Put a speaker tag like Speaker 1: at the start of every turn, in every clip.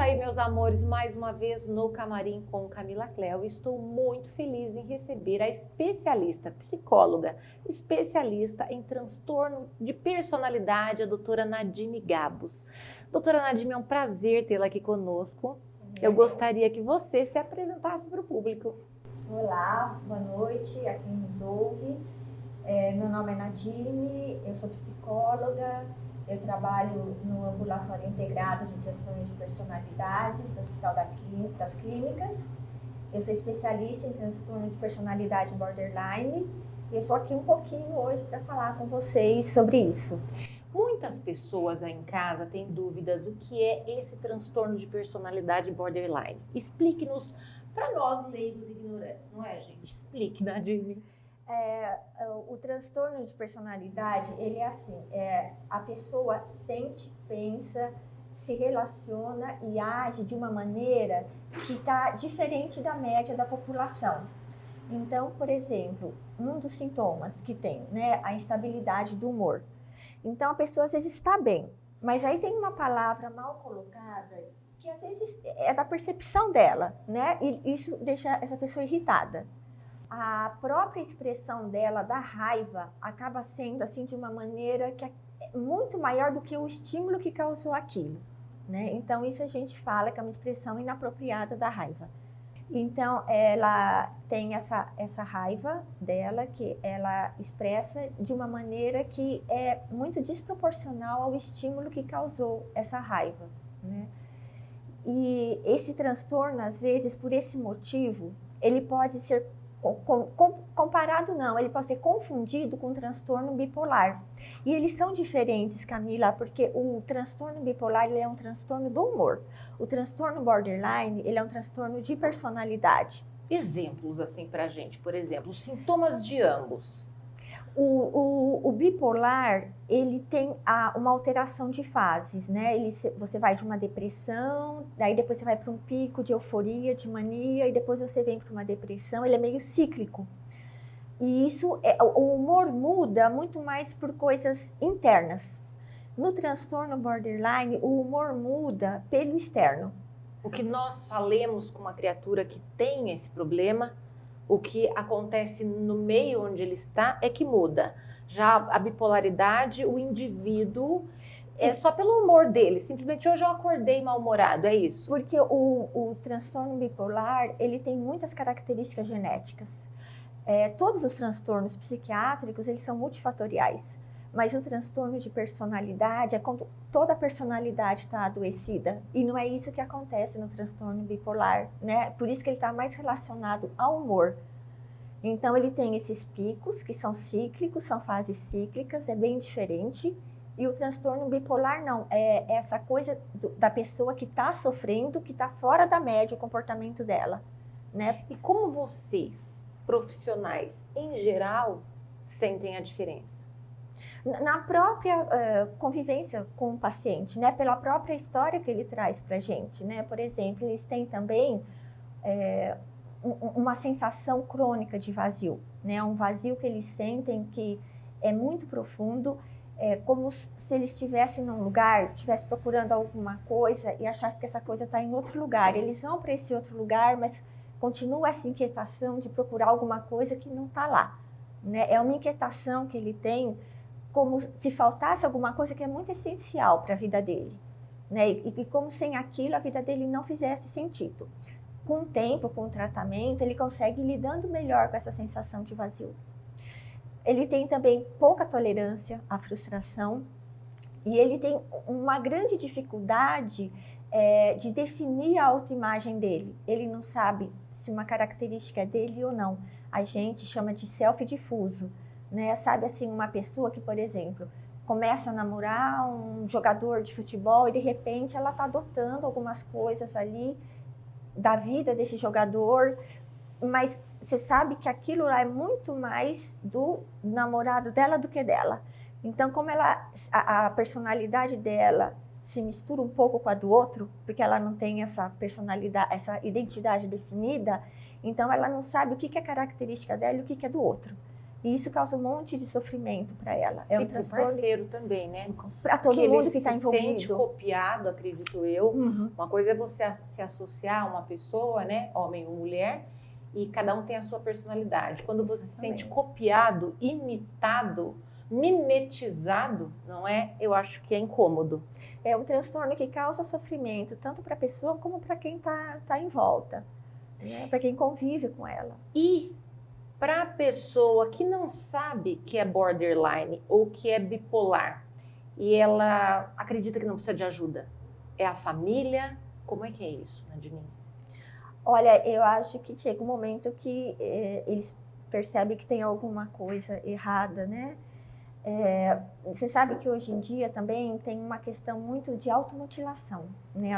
Speaker 1: aí, meus amores, mais uma vez no Camarim com Camila Cléo. Estou muito feliz em receber a especialista, psicóloga, especialista em transtorno de personalidade, a doutora Nadine Gabos. Doutora Nadine, é um prazer tê-la aqui conosco. Eu gostaria que você se apresentasse para o público.
Speaker 2: Olá, boa noite a quem nos ouve. Meu nome é Nadine, eu sou psicóloga, eu trabalho no Ambulatório Integrado de Transtornos de Personalidades do Hospital das Clínicas. Eu sou especialista em transtorno de personalidade borderline e eu estou aqui um pouquinho hoje para falar com vocês sobre isso.
Speaker 1: Muitas pessoas aí em casa têm dúvidas do que é esse transtorno de personalidade borderline. Explique-nos para nós, leigos e ignorantes, não é, gente? Explique, Nadine.
Speaker 2: O transtorno de personalidade, ele é assim, a pessoa sente, pensa, se relaciona e age de uma maneira que está diferente da média da população. Então, por exemplo, um dos sintomas que tem, né, a instabilidade do humor. Então, a pessoa às vezes está bem, mas aí tem uma palavra mal colocada que às vezes é da percepção dela, né, e isso deixa essa pessoa irritada. A própria expressão dela, da raiva, acaba sendo assim de uma maneira que é muito maior do que o estímulo que causou aquilo, né? Então, isso a gente fala que é uma expressão inapropriada da raiva. Então, ela tem essa raiva dela, que ela expressa de uma maneira que é muito desproporcional ao estímulo que causou essa raiva, né? E esse transtorno, às vezes, por esse motivo, ele pode ser comparado não, ele pode ser confundido com o transtorno bipolar. E eles são diferentes, Camila, porque o transtorno bipolar ele é um transtorno do humor. O transtorno borderline, ele é um transtorno de personalidade.
Speaker 1: Exemplos assim pra gente, por exemplo, os sintomas de ambos.
Speaker 2: O bipolar, ele tem uma alteração de fases, né? Você vai de uma depressão, daí depois você vai para um pico de euforia, de mania, e depois você vem para uma depressão, ele é meio cíclico. E o humor muda muito mais por coisas internas. No transtorno borderline, o humor muda pelo externo.
Speaker 1: O que nós falemos com uma criatura que tem esse problema, o que acontece no meio onde ele está é que muda. Já a bipolaridade, o indivíduo, é só pelo humor dele. Simplesmente hoje eu acordei mal-humorado, é isso?
Speaker 2: Porque o transtorno bipolar, ele tem muitas características genéticas. Todos os transtornos psiquiátricos, eles são multifatoriais. Mas o transtorno de personalidade é quando toda a personalidade está adoecida. E não é isso que acontece no transtorno bipolar, né? Por isso que ele está mais relacionado ao humor. Então, ele tem esses picos que são cíclicos, são fases cíclicas, é bem diferente. E o transtorno bipolar não, é essa coisa da pessoa que está sofrendo, que está fora da média o comportamento dela, né?
Speaker 1: E como vocês, profissionais, em geral, sentem a diferença?
Speaker 2: Na própria convivência com o paciente, né? Pela própria história que ele traz para a gente, né? Por exemplo, eles têm também uma sensação crônica de vazio, né? Um vazio que eles sentem que é muito profundo, como se eles estivessem num lugar, estivessem procurando alguma coisa e achassem que essa coisa está em outro lugar. Eles vão para esse outro lugar, mas continua essa inquietação de procurar alguma coisa que não está lá, né? É uma inquietação que ele tem, como se faltasse alguma coisa que é muito essencial para a vida dele, né? E como sem aquilo a vida dele não fizesse sentido. Com o tempo, com o tratamento, ele consegue ir lidando melhor com essa sensação de vazio. Ele tem também pouca tolerância à frustração e ele tem uma grande dificuldade de definir a autoimagem dele. Ele não sabe se uma característica é dele ou não. A gente chama de self-difuso. Né? Sabe assim, uma pessoa que, por exemplo, começa a namorar um jogador de futebol e de repente ela está adotando algumas coisas ali da vida desse jogador, mas você sabe que aquilo lá é muito mais do namorado dela do que dela. Então, como a personalidade dela se mistura um pouco com a do outro, porque ela não tem essa personalidade, essa identidade definida, então ela não sabe o que é característica dela e o que é do outro. E isso causa um monte de sofrimento para ela. É um
Speaker 1: E para o
Speaker 2: transtorno
Speaker 1: parceiro também, né?
Speaker 2: para todo
Speaker 1: Porque
Speaker 2: mundo
Speaker 1: ele
Speaker 2: que está
Speaker 1: se sente
Speaker 2: envolvido.
Speaker 1: copiado, acredito eu.
Speaker 2: Uhum.
Speaker 1: Uma coisa é você se associar a uma pessoa, né, homem ou mulher, e cada um tem a sua personalidade. Quando você se sente
Speaker 2: Exatamente.
Speaker 1: copiado, imitado, mimetizado, não é? Eu acho que é incômodo.
Speaker 2: É um transtorno que causa sofrimento tanto para a pessoa como para quem está em volta, né? Para quem convive com ela.
Speaker 1: E para a pessoa que não sabe que é borderline ou que é bipolar e ela acredita que não precisa de ajuda, é a família? Como é que é isso, Nadine?
Speaker 2: Olha, eu acho que chega um momento que eles percebem que tem alguma coisa errada, né? Você sabe que hoje em dia também tem uma questão muito de automutilação, né?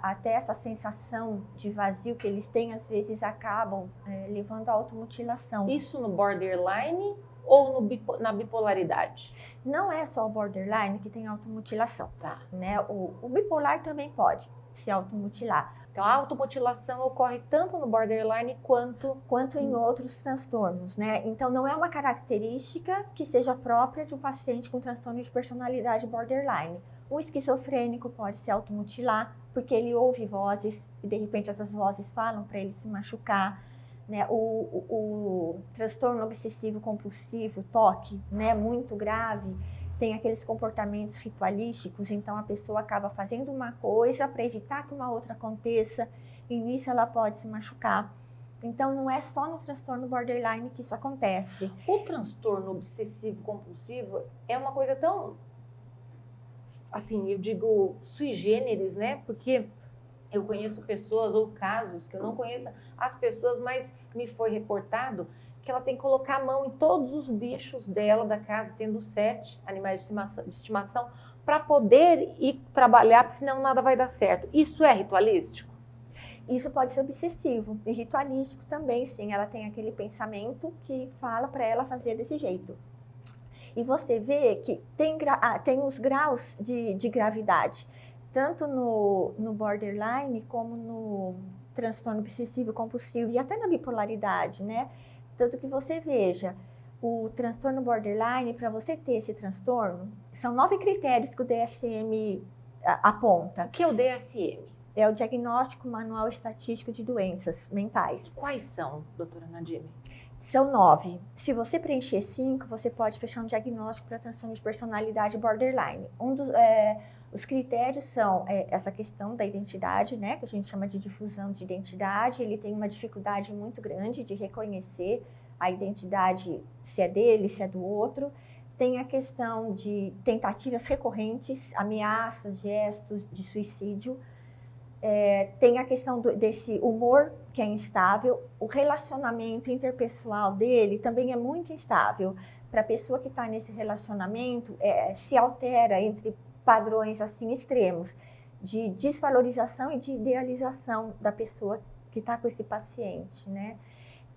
Speaker 2: Até essa sensação de vazio que eles têm, às vezes acabam levando à automutilação.
Speaker 1: Isso no borderline ou na bipolaridade?
Speaker 2: Não é só o borderline que tem automutilação,
Speaker 1: Tá.
Speaker 2: né? O bipolar também pode se automutilar.
Speaker 1: Então, a automutilação ocorre tanto no borderline quanto
Speaker 2: em outros transtornos, né? Então, não é uma característica que seja própria de um paciente com transtorno de personalidade borderline. O esquizofrênico pode se automutilar porque ele ouve vozes e, de repente, essas vozes falam para ele se machucar, né? O transtorno obsessivo compulsivo, TOC, né? Muito grave, tem aqueles comportamentos ritualísticos, então a pessoa acaba fazendo uma coisa para evitar que uma outra aconteça, e nisso ela pode se machucar. Então não é só no transtorno borderline que isso acontece.
Speaker 1: O transtorno obsessivo compulsivo é uma coisa tão, assim, eu digo sui generis, né? Porque eu conheço pessoas ou casos que eu não conheço as pessoas, mas me foi reportado que ela tem que colocar a mão em todos os bichos dela da casa, tendo 7 animais de estimação, para poder ir trabalhar, porque senão nada vai dar certo. Isso é ritualístico?
Speaker 2: Isso pode ser obsessivo e ritualístico também, sim. Ela tem aquele pensamento que fala para ela fazer desse jeito. E você vê que tem os graus de gravidade, tanto no borderline como no transtorno obsessivo compulsivo e até na bipolaridade, né? Tanto que você veja, o transtorno borderline, para você ter esse transtorno, são 9 critérios que o DSM aponta.
Speaker 1: O que é o DSM?
Speaker 2: É o Diagnóstico Manual Estatístico de Doenças Mentais.
Speaker 1: Quais são, doutora Nadine?
Speaker 2: São 9. Se você preencher 5, você pode fechar um diagnóstico para transtorno de personalidade borderline. Os critérios são essa questão da identidade, né, que a gente chama de difusão de identidade. Ele tem uma dificuldade muito grande de reconhecer a identidade, se é dele, se é do outro. Tem a questão de tentativas recorrentes, ameaças, gestos de suicídio. Tem a questão desse humor que é instável. O relacionamento interpessoal dele também é muito instável. Para a pessoa que está nesse relacionamento, se altera entre padrões assim extremos de desvalorização e de idealização da pessoa que está com esse paciente, né?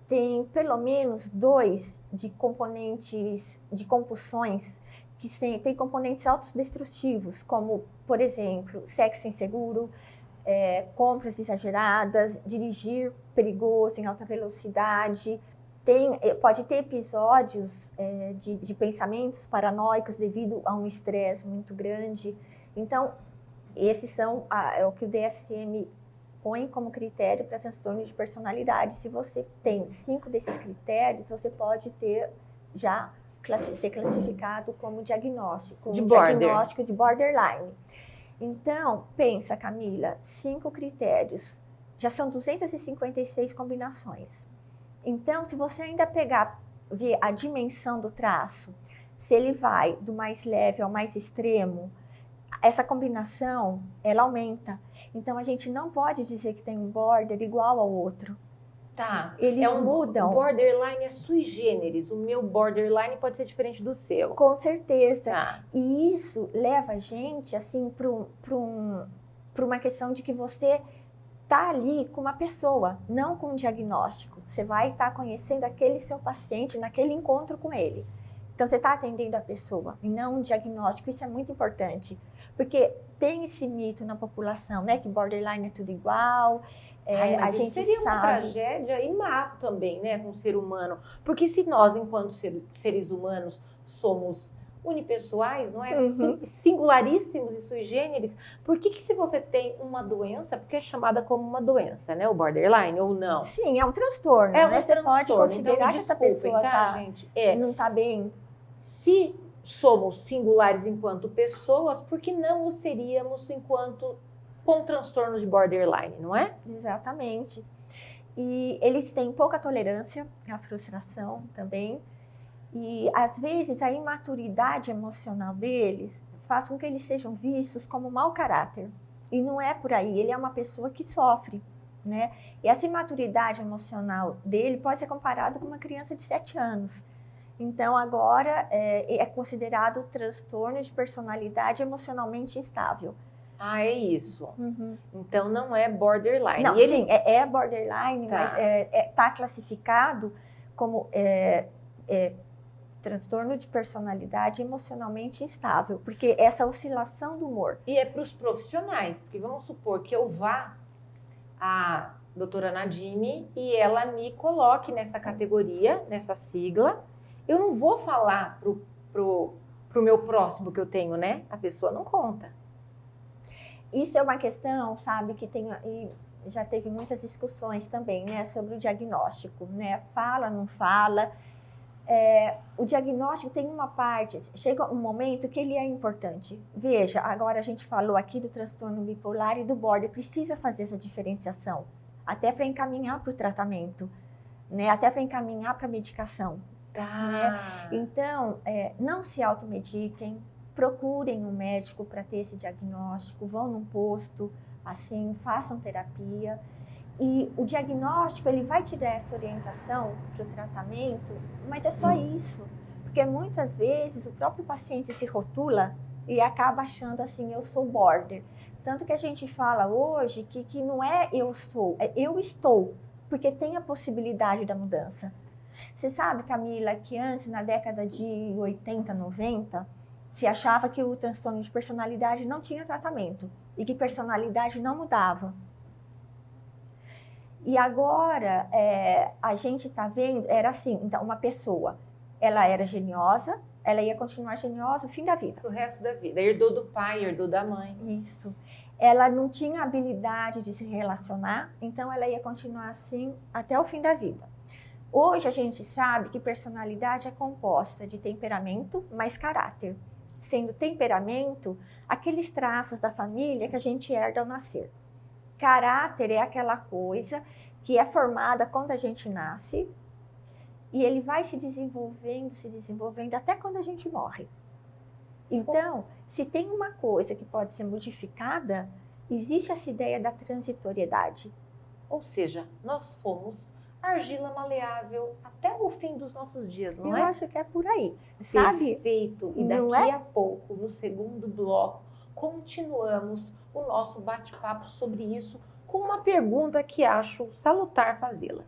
Speaker 2: Tem pelo menos 2 de componentes de compulsões que têm componentes autodestrutivos, como, por exemplo, sexo inseguro, compras exageradas, dirigir perigoso em alta velocidade. Pode ter episódios de pensamentos paranoicos devido a um estresse muito grande. Então, esses são o que o DSM põe como critério para transtorno de personalidade. Se você tem 5 desses critérios, você pode já ser classificado como diagnóstico de borderline. Então, pensa, Camila, 5 critérios, já são 256 combinações. Então, se você ainda ver a dimensão do traço, se ele vai do mais leve ao mais extremo, essa combinação, ela aumenta. Então, a gente não pode dizer que tem um border igual ao outro.
Speaker 1: Tá.
Speaker 2: Eles mudam.
Speaker 1: O borderline é sui generis. O meu borderline pode ser diferente do seu.
Speaker 2: Com certeza.
Speaker 1: Tá.
Speaker 2: E isso leva a gente, assim, para uma questão de que você está ali com uma pessoa, não com um diagnóstico. Você vai estar conhecendo aquele seu paciente naquele encontro com ele. Então, você está atendendo a pessoa e não um diagnóstico. Isso é muito importante, porque tem esse mito na população, né, que borderline é tudo igual.
Speaker 1: Mas
Speaker 2: a
Speaker 1: isso
Speaker 2: gente
Speaker 1: seria uma
Speaker 2: sabe.
Speaker 1: tragédia e mato também, né, com o ser humano. Porque se nós, enquanto seres humanos, somos unipessoais, não é? Singularíssimos e sui generis, por que se você tem uma doença, porque é chamada como uma doença, né, o borderline, ou não?
Speaker 2: Sim, é um transtorno,
Speaker 1: É um
Speaker 2: né? Você pode
Speaker 1: transtorno.
Speaker 2: considerar
Speaker 1: Então,
Speaker 2: que essa
Speaker 1: desculpem,
Speaker 2: pessoa
Speaker 1: tá, gente?
Speaker 2: não está bem.
Speaker 1: Se somos singulares enquanto pessoas, por que não o seríamos enquanto com transtorno de borderline, não é?
Speaker 2: Exatamente. E eles têm pouca tolerância à frustração também. E, às vezes, a imaturidade emocional deles faz com que eles sejam vistos como mau caráter. E não é por aí, ele é uma pessoa que sofre, né? E essa imaturidade emocional dele pode ser comparado com uma criança de 7 anos. Então, agora, é considerado transtorno de personalidade emocionalmente instável.
Speaker 1: Ah, é isso. Então, não é borderline.
Speaker 2: Não, sim, é borderline,
Speaker 1: Tá.
Speaker 2: mas está classificado como transtorno de personalidade emocionalmente instável, porque essa oscilação do humor.
Speaker 1: E é para os profissionais, porque vamos supor que eu vá à doutora Nadime e ela me coloque nessa categoria, nessa sigla. Eu não vou falar pro meu próximo que eu tenho, né? A pessoa não conta.
Speaker 2: Isso é uma questão, sabe, que tem, e já teve muitas discussões também, né, sobre o diagnóstico, né? Fala, não fala. O diagnóstico tem uma parte, chega um momento que ele é importante. Veja, agora a gente falou aqui do transtorno bipolar e do border, precisa fazer essa diferenciação, até para encaminhar para o tratamento, né? Até para encaminhar para a medicação.
Speaker 1: Tá.
Speaker 2: Né? Então, não se automediquem, procurem um médico para ter esse diagnóstico, vão num posto, assim, façam terapia. E o diagnóstico, ele vai te dar essa orientação para o tratamento, mas é só isso. Porque muitas vezes o próprio paciente se rotula e acaba achando assim, eu sou border. Tanto que a gente fala hoje que não é eu sou, é eu estou, porque tem a possibilidade da mudança. Você sabe, Camila, que antes, na década de 80, 90, se achava que o transtorno de personalidade não tinha tratamento e que personalidade não mudava. E agora, a gente está vendo, era assim, então, uma pessoa, ela era geniosa, ela ia continuar geniosa o fim da vida.
Speaker 1: Pro resto da vida. Herdou do pai, herdou da mãe.
Speaker 2: Isso. Ela não tinha habilidade de se relacionar, então ela ia continuar assim até o fim da vida. Hoje a gente sabe que personalidade é composta de temperamento mais caráter. Sendo temperamento, aqueles traços da família que a gente herda ao nascer. Caráter é aquela coisa que é formada quando a gente nasce e ele vai se desenvolvendo até quando a gente morre. Então, se tem uma coisa que pode ser modificada, existe essa ideia da transitoriedade.
Speaker 1: Ou seja, nós fomos argila maleável até o fim dos nossos dias, não é?
Speaker 2: Eu acho que é por aí, sabe?
Speaker 1: Perfeito. E daqui a pouco, no segundo bloco, continuamos o nosso bate-papo sobre isso com uma pergunta que acho salutar fazê-la.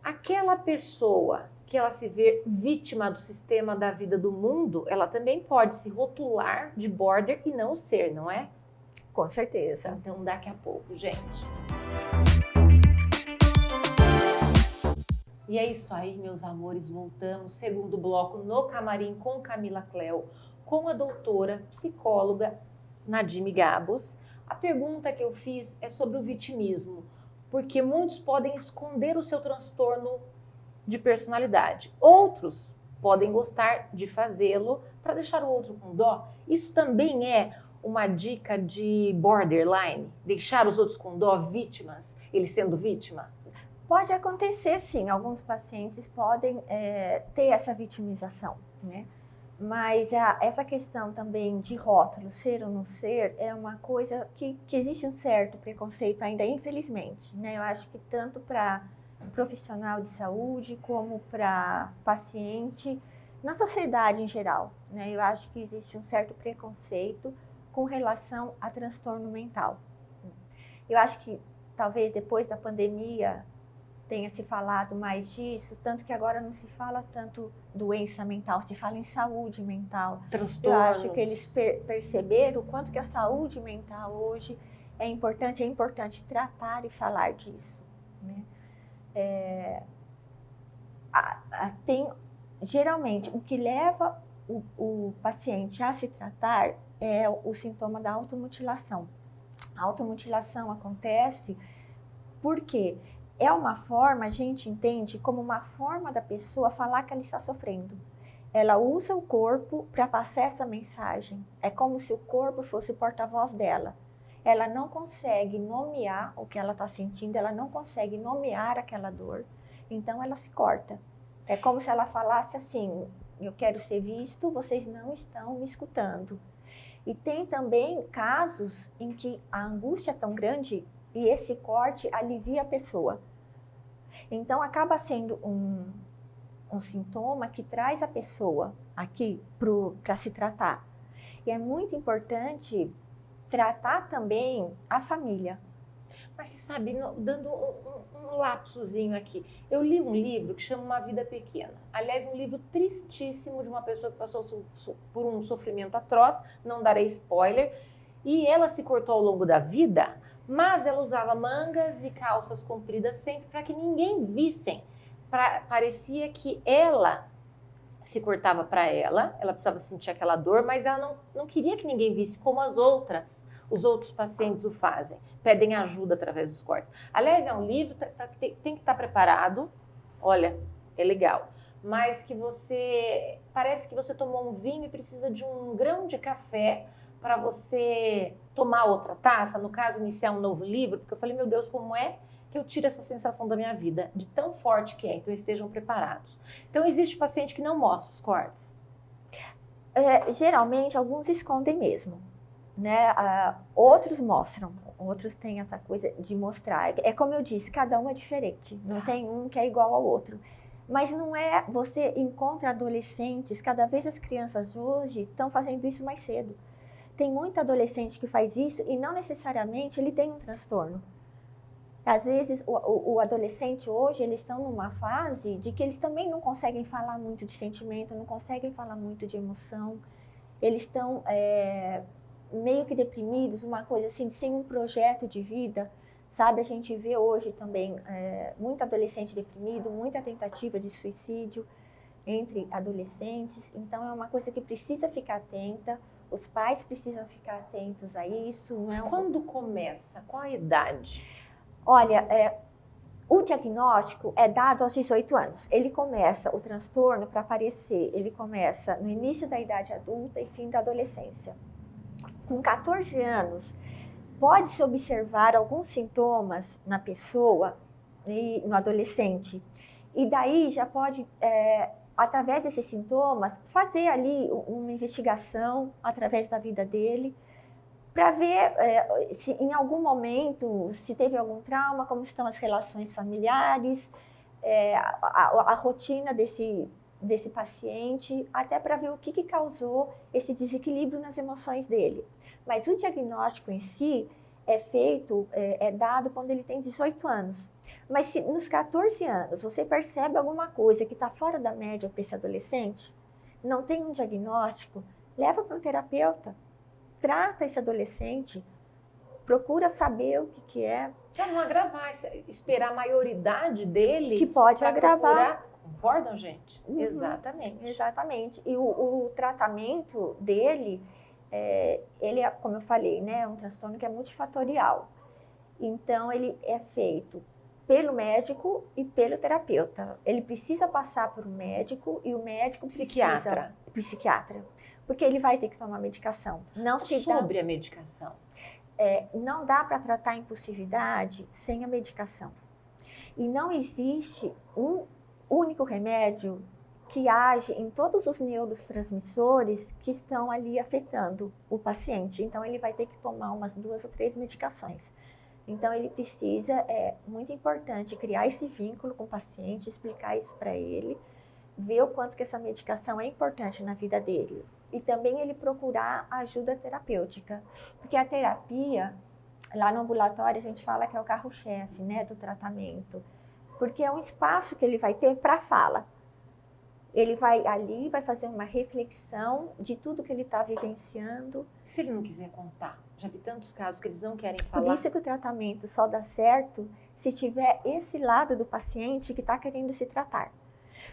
Speaker 1: Aquela pessoa que ela se vê vítima do sistema da vida do mundo, ela também pode se rotular de border e não ser, não é?
Speaker 2: Com certeza.
Speaker 1: Então, daqui a pouco, gente. E é isso aí, meus amores, voltamos, segundo bloco, no Camarim com Camila Cleo, com a doutora psicóloga Nadime Gabos. A pergunta que eu fiz é sobre o vitimismo, porque muitos podem esconder o seu transtorno de personalidade. Outros podem gostar de fazê-lo para deixar o outro com dó. Isso também é uma dica de borderline? Deixar os outros com dó, vítimas, ele sendo vítima?
Speaker 2: Pode acontecer, sim. Alguns pacientes podem ter essa vitimização, né? Mas essa questão também de rótulo, ser ou não ser, é uma coisa que existe um certo preconceito ainda, infelizmente, né? Eu acho que tanto para profissional de saúde como para paciente, na sociedade em geral, né? Eu acho que existe um certo preconceito com relação a transtorno mental. Eu acho que talvez depois da pandemia tenha se falado mais disso, tanto que agora não se fala tanto doença mental, se fala em saúde mental.
Speaker 1: Transtornos.
Speaker 2: Eu acho que eles perceberam o quanto que a saúde mental hoje é importante tratar e falar disso, né? Geralmente, o que leva o paciente a se tratar é o sintoma da automutilação. A automutilação acontece porque é uma forma, a gente entende como uma forma da pessoa falar que ela está sofrendo. Ela usa o corpo para passar essa mensagem. É como se o corpo fosse o porta-voz dela. Ela não consegue nomear o que ela está sentindo, ela não consegue nomear aquela dor, então ela se corta. É como se ela falasse assim: eu quero ser visto, vocês não estão me escutando. E tem também casos em que a angústia é tão grande e esse corte alivia a pessoa. Então acaba sendo um sintoma que traz a pessoa aqui para se tratar. E é muito importante tratar também a família.
Speaker 1: Mas você sabe, dando um lapsozinho aqui, eu li um livro que chama Uma Vida Pequena. Aliás, um livro tristíssimo de uma pessoa que passou por um sofrimento atroz, não darei spoiler, e ela se cortou ao longo da vida, mas ela usava mangas e calças compridas sempre para que ninguém vissem. Parecia que ela se cortava para ela precisava sentir aquela dor, mas ela não queria que ninguém visse como os outros pacientes o fazem, pedem ajuda através dos cortes. Aliás, é um livro que tem que estar preparado, olha, é legal, mas que parece que você tomou um vinho e precisa de um grão de café para você tomar outra taça, no caso, iniciar um novo livro, porque eu falei, meu Deus, como é que eu tiro essa sensação da minha vida, de tão forte que é, então estejam preparados. Então, existe paciente que não mostra os cortes?
Speaker 2: Geralmente, alguns escondem mesmo, né? Outros mostram, outros têm essa coisa de mostrar. É como eu disse, cada um é diferente, não tem um que é igual ao outro. Mas não é, você encontra adolescentes, cada vez as crianças hoje estão fazendo isso mais cedo. Tem muito adolescente que faz isso e não necessariamente ele tem um transtorno. Às vezes, o adolescente hoje, eles estão numa fase de que eles também não conseguem falar muito de sentimento, não conseguem falar muito de emoção. Eles estão meio que deprimidos, uma coisa assim, sem um projeto de vida, sabe? A gente vê hoje também muito adolescente deprimido, muita tentativa de suicídio entre adolescentes. Então, é uma coisa que precisa ficar atenta. Os pais precisam ficar atentos a isso. Não é
Speaker 1: Quando começa? Qual a idade?
Speaker 2: Olha, o diagnóstico é dado aos 18 anos. Ele começa, o transtorno, para aparecer, ele começa no início da idade adulta e fim da adolescência. Com 14 anos, pode-se observar alguns sintomas na pessoa e no adolescente. E daí já pode, através desses sintomas, fazer ali uma investigação através da vida dele, para ver se em algum momento, se teve algum trauma, como estão as relações familiares, a rotina desse paciente, até para ver o que causou esse desequilíbrio nas emoções dele. Mas o diagnóstico em si é dado quando ele tem 18 anos. Mas se nos 14 anos você percebe alguma coisa que está fora da média para esse adolescente, não tem um diagnóstico, leva para um terapeuta. Trata esse adolescente, procura saber o que é.
Speaker 1: Para não agravar, esperar a maioridade dele.
Speaker 2: Que pode agravar.
Speaker 1: Concordam, gente?
Speaker 2: Uhum,
Speaker 1: exatamente.
Speaker 2: Exatamente. E o tratamento dele, ele é, como eu falei, né, é um transtorno que é multifatorial. Então, ele é feito pelo médico e pelo terapeuta. Ele precisa passar por um médico e o médico
Speaker 1: psiquiatra.
Speaker 2: Psiquiatra. Porque ele vai ter que tomar medicação.
Speaker 1: Sobre a medicação.
Speaker 2: Não dá para tratar a impulsividade sem a medicação. E não existe um único remédio que age em todos os neurotransmissores que estão ali afetando o paciente. Então, ele vai ter que tomar umas 2 ou 3 medicações. Então, ele precisa, é muito importante, criar esse vínculo com o paciente, explicar isso para ele, ver o quanto que essa medicação é importante na vida dele. E também ele procurar ajuda terapêutica, porque a terapia, lá no ambulatório, a gente fala que é o carro-chefe, né, do tratamento. porque é um espaço que ele vai ter para fala. Ele vai ali, vai fazer uma reflexão de tudo que ele está vivenciando.
Speaker 1: Se ele não quiser contar, já vi tantos casos que eles não querem falar.
Speaker 2: Por isso que o tratamento só dá certo se tiver esse lado do paciente que está querendo se tratar.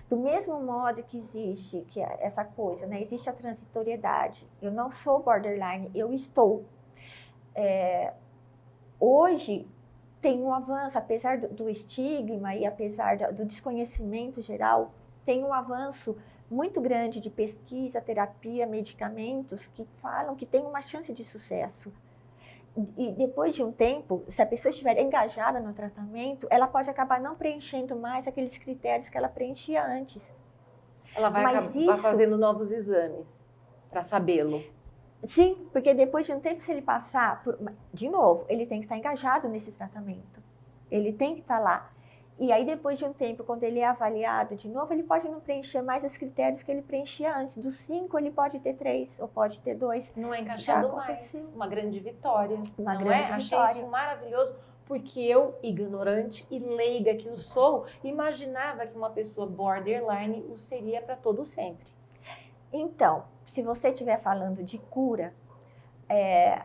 Speaker 2: Do mesmo modo que existe que essa coisa, né? Existe a transitoriedade. Eu não sou borderline, eu estou. Hoje tem um avanço, apesar do estigma e apesar do desconhecimento geral, tem um avanço muito grande de pesquisa, terapia, medicamentos que falam que tem uma chance de sucesso. E depois de um tempo, se a pessoa estiver engajada no tratamento, ela pode acabar não preenchendo mais aqueles critérios que ela preenchia antes.
Speaker 1: Ela vai acabar fazendo novos exames para sabê-lo.
Speaker 2: Sim, porque depois de um tempo, se ele passar por... De novo, ele tem que estar engajado nesse tratamento. Ele tem que estar lá. E aí, depois de um tempo, quando ele é avaliado de novo, ele pode não preencher mais os critérios que ele preenchia antes. Dos 5, ele pode ter 3 ou pode ter 2.
Speaker 1: Não é encaixado mais. Uma grande vitória.
Speaker 2: Uma
Speaker 1: não
Speaker 2: grande
Speaker 1: é?
Speaker 2: vitória.
Speaker 1: Achei isso maravilhoso, porque eu, ignorante e leiga que eu sou, imaginava que uma pessoa borderline o seria para todo sempre.
Speaker 2: Então, se você estiver falando de cura,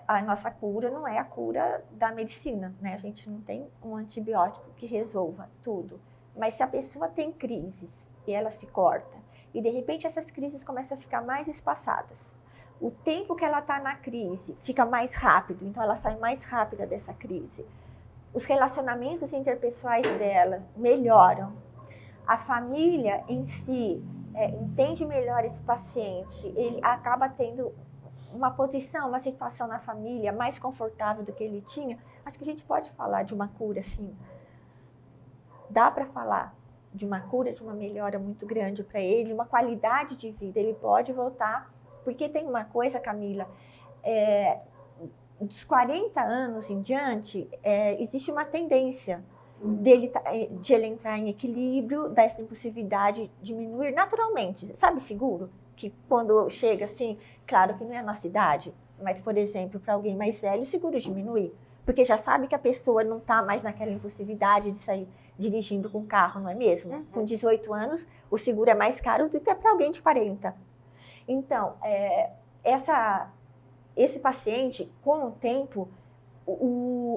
Speaker 2: a nossa cura não é a cura da medicina, né? A gente não tem um antibiótico que resolva tudo. Mas se a pessoa tem crises e ela se corta, e de repente essas crises começam a ficar mais espaçadas, o tempo que ela está na crise fica mais rápido, então ela sai mais rápida dessa crise. Os relacionamentos interpessoais dela melhoram. A família em si entende melhor esse paciente, ele acaba tendo uma posição, uma situação na família mais confortável do que ele tinha. Acho que a gente pode falar de uma cura, sim. Dá para falar de uma cura, de uma melhora muito grande para ele, uma qualidade de vida. Ele pode voltar, porque tem uma coisa, Camila, dos 40 anos em diante, existe uma tendência de ele entrar em equilíbrio, dessa impulsividade diminuir naturalmente. Sabe, seguro? Que quando chega assim, claro que não é a nossa idade, mas, por exemplo, para alguém mais velho, o seguro diminui. Porque já sabe que a pessoa não está mais naquela impulsividade de sair dirigindo com carro, não é mesmo? Uhum. Com 18 anos, o seguro é mais caro do que para alguém de 40. Então, esse paciente, com o tempo,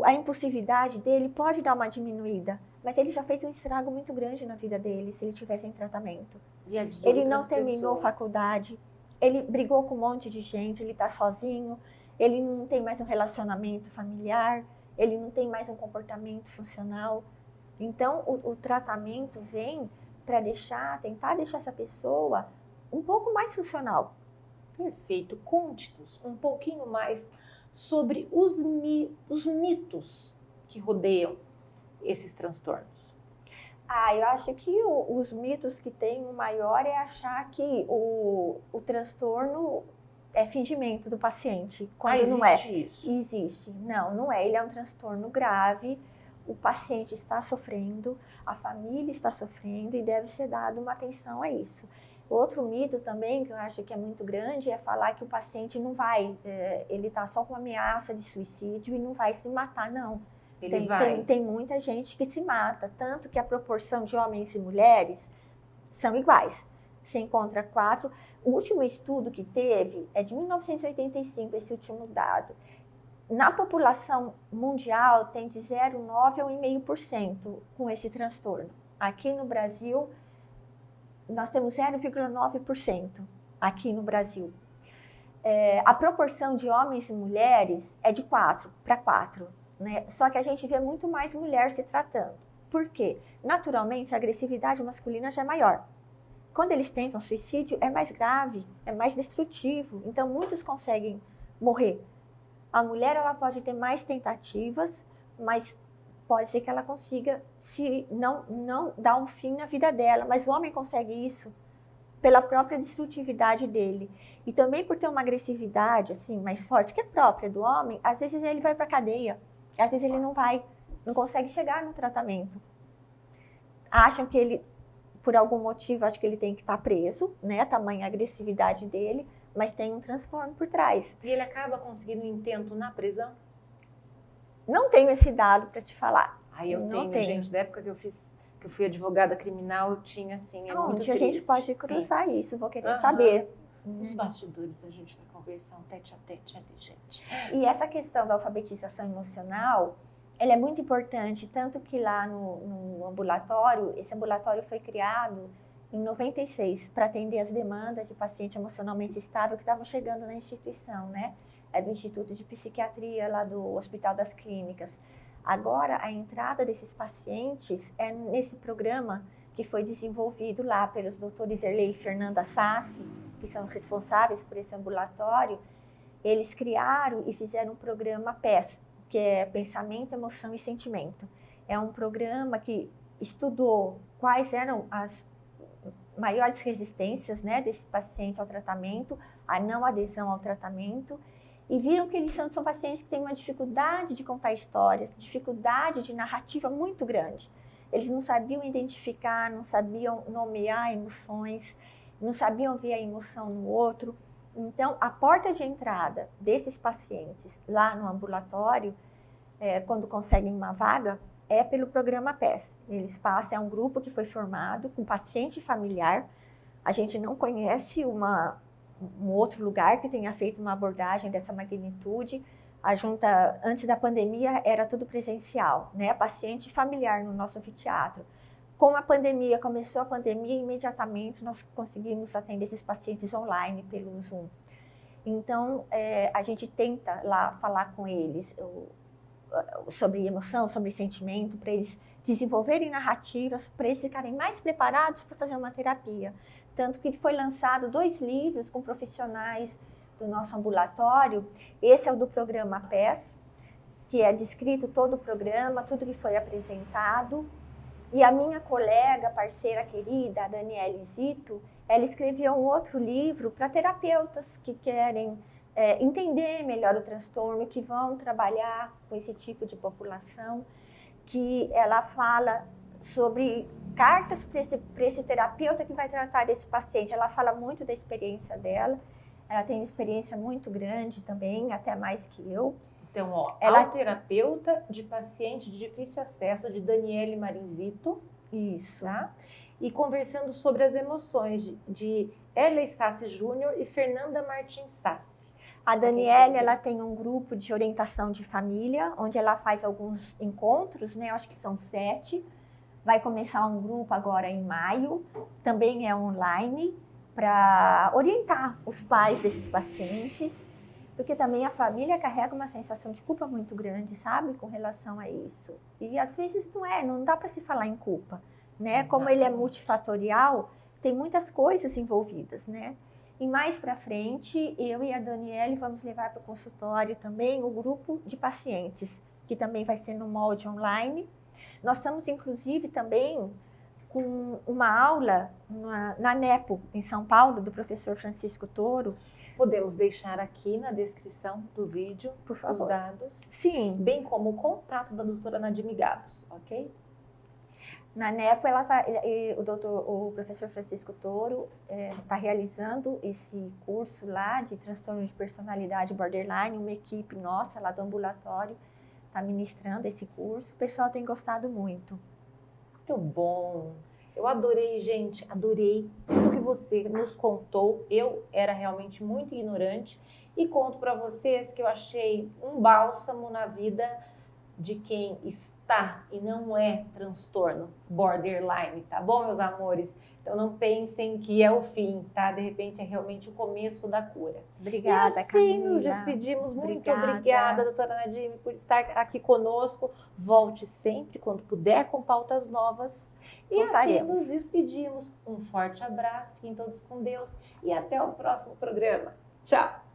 Speaker 2: a impulsividade dele pode dar uma diminuída, mas ele já fez um estrago muito grande na vida dele, se ele tivesse em tratamento. Ele não terminou faculdade, ele brigou com um monte de gente, ele está sozinho, ele não tem mais um relacionamento familiar, ele não tem mais um comportamento funcional. Então, o tratamento vem para tentar deixar essa pessoa um pouco mais funcional.
Speaker 1: Perfeito. Conte-nos um pouquinho mais sobre os mitos que rodeiam esses transtornos.
Speaker 2: Eu acho que os mitos que tem o maior é achar que o transtorno é fingimento do paciente, quando não é.
Speaker 1: Existe isso?
Speaker 2: Existe. Não é. Ele é um transtorno grave, o paciente está sofrendo, a família está sofrendo e deve ser dada uma atenção a isso. Outro mito também, que eu acho que é muito grande, é falar que o paciente não vai, ele está só com ameaça de suicídio e não vai se matar, não. Tem muita gente que se mata, tanto que a proporção de homens e mulheres são iguais. Você encontra 4. O último estudo que teve é de 1985, esse último dado. Na população mundial tem de 0,9% a 1,5% com esse transtorno. Aqui no Brasil, nós temos 0,9% aqui no Brasil. A proporção de homens e mulheres é de 4 para 4. Né? Só que a gente vê muito mais mulher se tratando. Por quê? Naturalmente, a agressividade masculina já é maior. Quando eles tentam suicídio, é mais grave, é mais destrutivo. Então, muitos conseguem morrer. A mulher ela pode ter mais tentativas, mas pode ser que ela consiga não dar um fim na vida dela. Mas o homem consegue isso pela própria destrutividade dele. E também por ter uma agressividade assim, mais forte, que é própria do homem, às vezes ele vai para a cadeia. Às vezes ele não consegue chegar no tratamento. Acham que ele, por algum motivo, acho que ele tem que estar preso, né? A tamanha agressividade dele, mas tem um transtorno por trás.
Speaker 1: E ele acaba conseguindo um intento na prisão?
Speaker 2: Não tenho esse dado para te falar.
Speaker 1: Eu tenho, gente, da época que eu fiz que eu fui advogada criminal, eu tinha assim, é muito
Speaker 2: Onde a gente
Speaker 1: triste.
Speaker 2: pode cruzar isso, vou querer
Speaker 1: Aham.
Speaker 2: saber.
Speaker 1: Nos bastidores a gente vai conversar um tete a tete ali, gente.
Speaker 2: E essa questão da alfabetização emocional, ela é muito importante, tanto que lá no ambulatório, esse ambulatório foi criado em 96 para atender as demandas de paciente emocionalmente estável que estavam chegando na instituição, né? É do Instituto de Psiquiatria, lá do Hospital das Clínicas. Agora, a entrada desses pacientes é nesse programa que foi desenvolvido lá pelos doutores Erlei e Fernanda Sassi, que são responsáveis por esse ambulatório. Eles criaram e fizeram um programa PES, que é Pensamento, Emoção e Sentimento. É um programa que estudou quais eram as maiores resistências, né, desse paciente ao tratamento, a não adesão ao tratamento, e viram que eles são pacientes que têm uma dificuldade de contar histórias, dificuldade de narrativa muito grande. Eles não sabiam identificar, não sabiam nomear emoções, não sabiam ver a emoção no outro. Então, a porta de entrada desses pacientes lá no ambulatório, quando conseguem uma vaga, é pelo programa PES. Eles passam, é um grupo que foi formado com paciente familiar. A gente não conhece um outro lugar que tenha feito uma abordagem dessa magnitude. A junta, antes da pandemia, era tudo presencial, né? Paciente familiar no nosso anfiteatro. Com a pandemia, começou a pandemia, imediatamente nós conseguimos atender esses pacientes online pelo Zoom. Então, a gente tenta lá falar com eles sobre emoção, sobre sentimento, para eles desenvolverem narrativas, para eles ficarem mais preparados para fazer uma terapia. Tanto que foi lançado 2 livros com profissionais do nosso ambulatório. Esse é o do programa PES, que é descrito todo o programa, tudo que foi apresentado. E a minha colega, parceira querida, a Daniele Zito, ela escreveu um outro livro para terapeutas que querem entender melhor o transtorno, que vão trabalhar com esse tipo de população, que ela fala sobre cartas para esse terapeuta que vai tratar desse paciente. Ela fala muito da experiência dela, ela tem uma experiência muito grande também, até mais que eu.
Speaker 1: Então, ó,
Speaker 2: ela...
Speaker 1: ao terapeuta de paciente de difícil acesso, de Daniele Marinzito.
Speaker 2: Isso.
Speaker 1: Tá? E conversando sobre as emoções de Erlei Sassi Júnior e Fernanda Martins Sassi.
Speaker 2: A Daniele, ela tem um grupo de orientação de família, onde ela faz alguns encontros, né? Eu acho que são 7. Vai começar um grupo agora em maio, também é online, para orientar os pais desses pacientes, porque também a família carrega uma sensação de culpa muito grande, sabe, com relação a isso. E às vezes não dá para se falar em culpa, né? Como ele é multifatorial, tem muitas coisas envolvidas, né? E mais para frente, eu e a Daniele vamos levar para o consultório também o grupo de pacientes, que também vai ser no molde online. Nós estamos, inclusive, também com uma aula na NEPO, em São Paulo, do professor Francisco Toro.
Speaker 1: Podemos deixar aqui na descrição do vídeo,
Speaker 2: por favor,
Speaker 1: os dados.
Speaker 2: Sim.
Speaker 1: Bem como o contato da doutora Nadime Gados, ok?
Speaker 2: Na NEPO, o professor Francisco Toro está realizando esse curso lá de transtorno de personalidade borderline, uma equipe nossa lá do ambulatório está ministrando esse curso. O pessoal tem gostado muito.
Speaker 1: Muito bom! Eu adorei, gente, adorei tudo que você nos contou. Eu era realmente muito ignorante e conto para vocês que eu achei um bálsamo na vida de quem está e não é transtorno borderline, tá bom, meus amores? Então não pensem que é o fim, tá? De repente é realmente o começo da cura.
Speaker 2: Obrigada,
Speaker 1: e assim
Speaker 2: Camila.
Speaker 1: nos despedimos. Muito obrigada, doutora Nadime, por estar aqui conosco. Volte sempre, quando puder, com pautas novas. E assim nos despedimos. Um forte abraço, fiquem todos com Deus e até o próximo programa. Tchau!